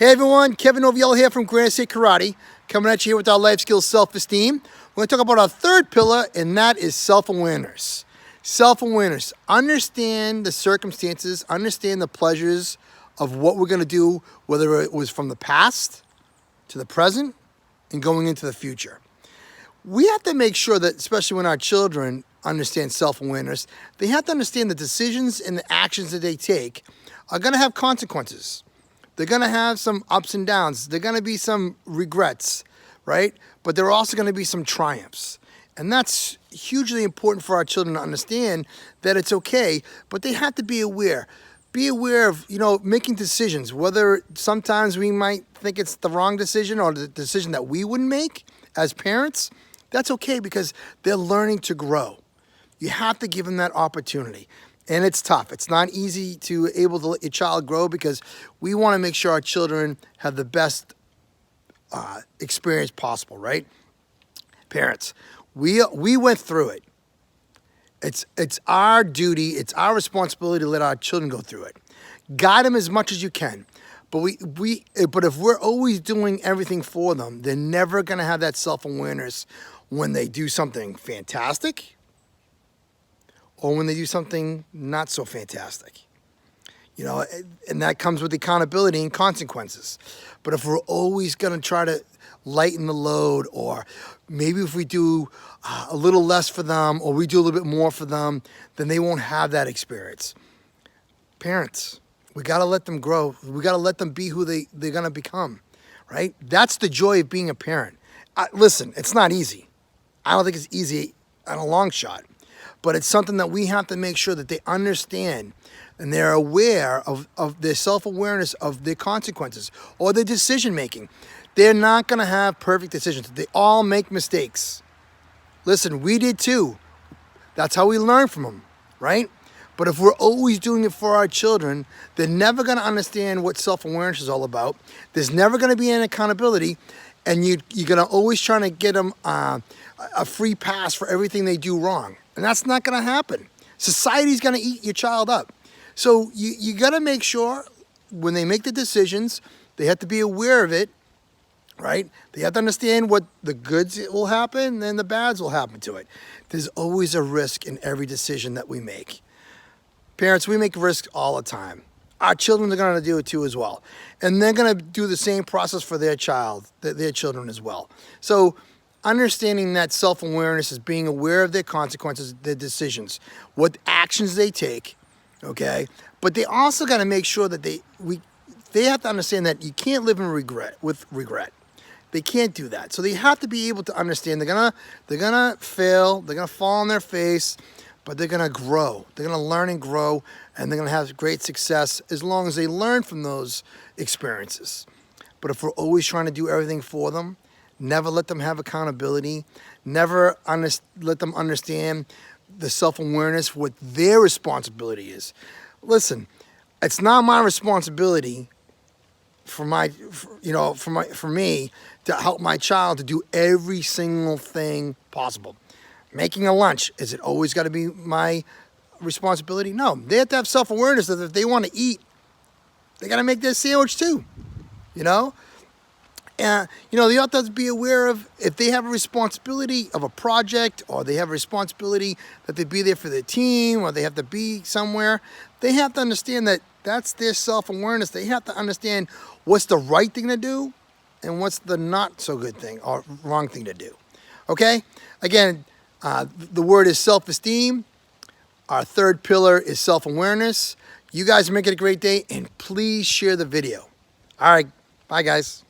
Hey everyone, Kevin Oviello here from Granite State Karate, coming at you here with our life skills, self-esteem. We're going to talk about our third pillar, and that is self-awareness. Self-awareness. Understand the circumstances, understand the pleasures of what we're going to do, whether it was from the past to the present and going into the future. We have to make sure that, especially when our children understand self-awareness, they have to understand the decisions and the actions that they take are going to have consequences. They're going to have some ups and downs. They're going to be some regrets, right? But there are also going to be some triumphs. And that's hugely important for our children to understand that it's okay, but they have to be aware. Be aware of, making decisions, whether sometimes we might think it's the wrong decision or the decision that we wouldn't make as parents. That's okay because they're learning to grow. You have to give them that opportunity. And it's tough. It's not easy to able to let your child grow because we want to make sure our children have the best experience possible, right? Parents, we went through it. It's our duty, it's our responsibility to let our children go through it. Guide them as much as you can. But but if we're always doing everything for them, they're never going to have that self-awareness when they do something fantastic or when they do something not so fantastic. And that comes with accountability and consequences. But if we're always going to try to lighten the load, or maybe if we do a little less for them or we do a little bit more for them, then they won't have that experience. Parents, we got to let them grow. We got to let them be who they're going to become, right? That's the joy of being a parent. Listen, it's not easy. I don't think it's easy on a long shot. But it's something that we have to make sure that they understand and they're aware of their self-awareness of their consequences or their decision-making. They're not going to have perfect decisions. They all make mistakes. Listen, we did too. That's how we learn from them, right? But if we're always doing it for our children, they're never going to understand what self-awareness is all about. There's never going to be an accountability, and you're going to always try to get them a free pass for everything they do wrong. And that's not going to happen. Society's going to eat your child up. So you got to make sure when they make the decisions, they have to be aware of it, right? They have to understand what the goods will happen and the bads will happen to it. There's always a risk in every decision that we make. Parents, we make risks all the time. Our children are going to do it too as well. And they're going to do the same process for their children as well. So understanding that self-awareness is being aware of their consequences, their decisions, what actions they take, okay? But they also got to make sure that they have to understand that you can't live in regret. They can't do that. So they have to be able to understand they're gonna fail, they're gonna fall on their face, but they're gonna grow. They're gonna learn and grow, and they're gonna have great success as long as they learn from those experiences. But if we're always trying to do everything for them, never let them have accountability, never let them understand the self-awareness, what their responsibility is. Listen, it's not my responsibility for me to help my child to do every single thing possible. Making a lunch, is it always got to be my responsibility? No, they have to have self-awareness that if they want to eat, they got to make their sandwich too, And, they have to be aware of if they have a responsibility of a project or they have a responsibility that they be there for their team or they have to be somewhere. They have to understand that that's their self-awareness. They have to understand what's the right thing to do and what's the not so good thing or wrong thing to do. Okay? Again, the word is self-esteem. Our third pillar is self-awareness. You guys make it a great day, and please share the video. All right. Bye, guys.